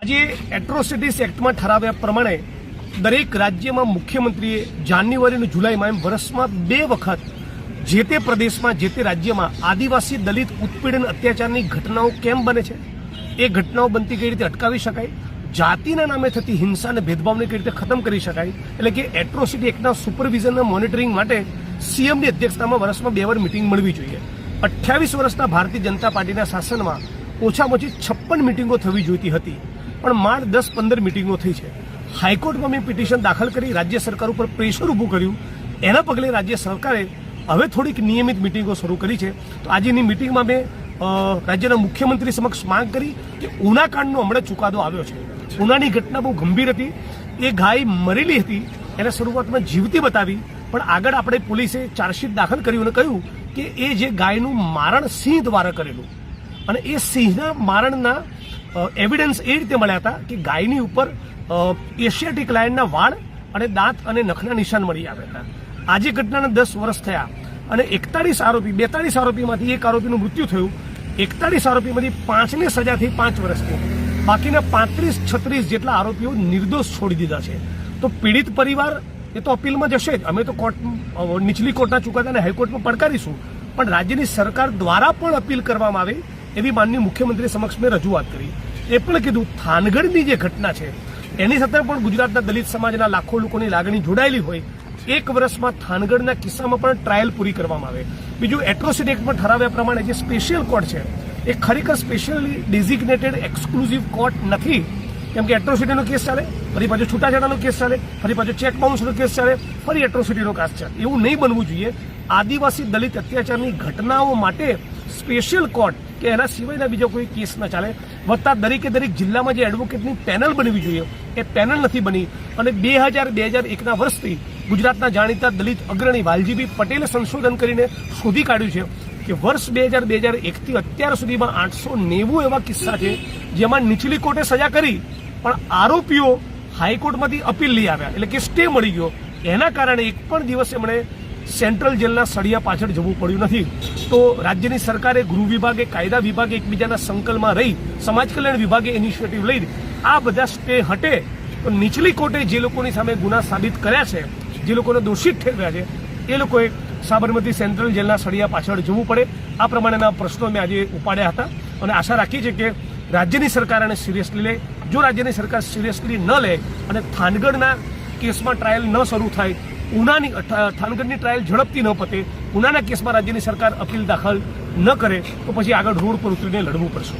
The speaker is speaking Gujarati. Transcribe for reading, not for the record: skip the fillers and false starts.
આજે એટ્રોસિટીઝ એક્ટમાં ઠરાવ્યા પ્રમાણે દરેક રાજ્યમાં મુખ્યમંત્રીએ જાન્યુઆરી અને જુલાઈમાં એમ વર્ષમાં 2 વખત જે તે પ્રદેશમાં જે તે રાજ્યમાં આદિવાસી દલિત ઉત્પીડન અત્યાચારની ઘટનાઓ કેમ બને છે, એ ઘટનાઓ બનતી કઈ રીતે અટકાવી શકાય, જાતિના નામે થતી હિંસા અને ભેદભાવને કઈ રીતે ખતમ કરી શકાય, એટલે કે એટ્રોસિટી એક્ટના સુપરવિઝન અને મોનિટરિંગ માટે સીએમની અધ્યક્ષતામાં વર્ષમાં 2 વાર મિટિંગ મળવી જોઈએ। 28 વર્ષના ભારતીય જનતા પાર્ટીના શાસનમાં ઓછામાં ઓછી 56 મિટિંગો થવી જોઈતી હતી, પણ માત્ર 10-15 મિટિંગો થઈ છે। હાઈકોર્ટમાં મેં પિટિશન દાખલ કરી રાજ્ય સરકાર ઉપર પ્રેશર ઊભું કર્યું, એના પગલે રાજ્ય સરકારે હવે થોડીક નિયમિત મિટિંગો શરૂ કરી છે। તો આજની મિટિંગમાં મેં રાજ્યના મુખ્યમંત્રી સમક્ષ માંગ કરી કે ઉનાકાંડનો હમણાં ચુકાદો આવ્યો છે। ઉનાની ઘટના બહુ ગંભીર હતી, એ ગાય મરેલી હતી, એને શરૂઆતમાં જીવતી બતાવી, પણ આગળ આપણે પોલીસે ચાર્જશીટ દાખલ કર્યું અને કહ્યું કે એ જે ગાયનું મારણ સિંહ દ્વારા કરેલું, અને એ સિંહના મારણના એવિડન્સ એ રીતે મળ્યા હતા કે ગાયની ઉપર એશિયાટિક લાયનના વાળ અને દાંત અને નખના નિશાન મળી આવ્યા હતા। આજે ઘટનાના 10 વર્ષ થયા અને 42 આરોપીમાંથી એક આરોપીનું મૃત્યુ થયું। 41 આરોપીમાંથી 5ને સજા થઈ 5 વર્ષની, બાકીના 35-36 જેટલા આરોપીઓ નિર્દોષ છોડી દીધા છે। તો પીડિત પરિવાર એ તો અપીલમાં જશે જ, અમે તો નીચલી કોર્ટના ચુકાદાને હાઈકોર્ટમાં પડકારીશું, પણ રાજ્યની સરકાર દ્વારા પણ અપીલ કરવામાં આવે એવી માનનીય મુખ્યમંત્રી સમક્ષ મેં રજૂઆત કરી। એ પણ કીધું થાનગઢની જે ઘટના છે એની સાથે પણ ગુજરાતના દલિત સમાજના લાખો લોકોની લાગણી જોડાયેલી હોય, 1 વર્ષમાં થાનગઢના કિસ્સામાં પણ ટ્રાયલ પૂરી કરવામાં આવે। બીજું, એટ્રોસિટી એક્ટમાં ઠરાવ્યા પ્રમાણે જે સ્પેશિયલ કોર્ટ છે એ ખરેખર સ્પેશિયલી ડેઝિગ્નેટેડ એક્સક્લુઝિવ કોર્ટ નથી, કેમ કે એટ્રોસિટીનો કેસ ચાલે, ફરી પાછો છૂટાછેડાનો કેસ ચાલે, ફરી પાછો ચેક બાઉન્સનો કેસ ચાલે, ફરી એટ્રોસિટીનો કેસ ચાલે। એવું નહીં બનવું જોઈએ। આદિવાસી દલિત અત્યાચારની ઘટનાઓ માટે સ્પેશિયલ કોર્ટ કે એના સિવાયના બીજો કોઈ કેસ ન ચાલે। વત્તા દરેક જિલ્લામાં જે એડવોકેટની પેનલ બનવી જોઈએ એ પેનલ નથી બની, અને 2001ના વર્ષથી ગુજરાતના જાણીતા દલિત અગ્રણી વાલજીભાઈ પટેલે સંશોધન કરીને શોધી કાઢ્યું છે કે વર્ષ 2001થી અત્યાર સુધીમાં 890 એવા કિસ્સા છે જેમાં નીચલી કોર્ટે સજા કરી પણ આરોપીઓ હાઈકોર્ટમાંથી અપીલ લઈ આવ્યા, એટલે કે સ્ટે મળી ગયો। એના કારણે એક પણ દિવસ એમણે સેન્ટ્રલ જેલના સળિયા પાછળ જવું પડ્યું નથી। તો રાજ્યની સરકારે, ગૃહ વિભાગે, કાયદા વિભાગે એકબીજાના સંકલનમાં રહી, સમાજ કલ્યાણ વિભાગે ઇનિશિયેટિવ લઈ આ બધા સ્ટે હટે તો નીચલી કોર્ટે જે લોકોની સામે ગુના સાબિત કર્યા છે, જે લોકોને દોષિત ઠેરવ્યા છે, એ લોકોએ સાબરમતી સેન્ટ્રલ જેલના સળિયા પાછળ જવું પડે। આ પ્રમાણેના પ્રશ્નો મેં આજે ઉપાડ્યા હતા અને આશા રાખીએ છીએ કે રાજ્યની સરકાર આને સિરિયસલી લે। જો રાજ્યની સરકાર સિરિયસલી ન લે અને થાનગઢના કેસમાં ટ્રાયલ ન શરૂ થાય, થાનગઢની ટ્રાયલ ઝડપથી ન પતે, ઉનાના કેસમાં રાજ્યની સરકાર અપીલ દાખલ ન કરે, તો પછી આગળ રોડ પર ઉતરીને લડવું પડશે।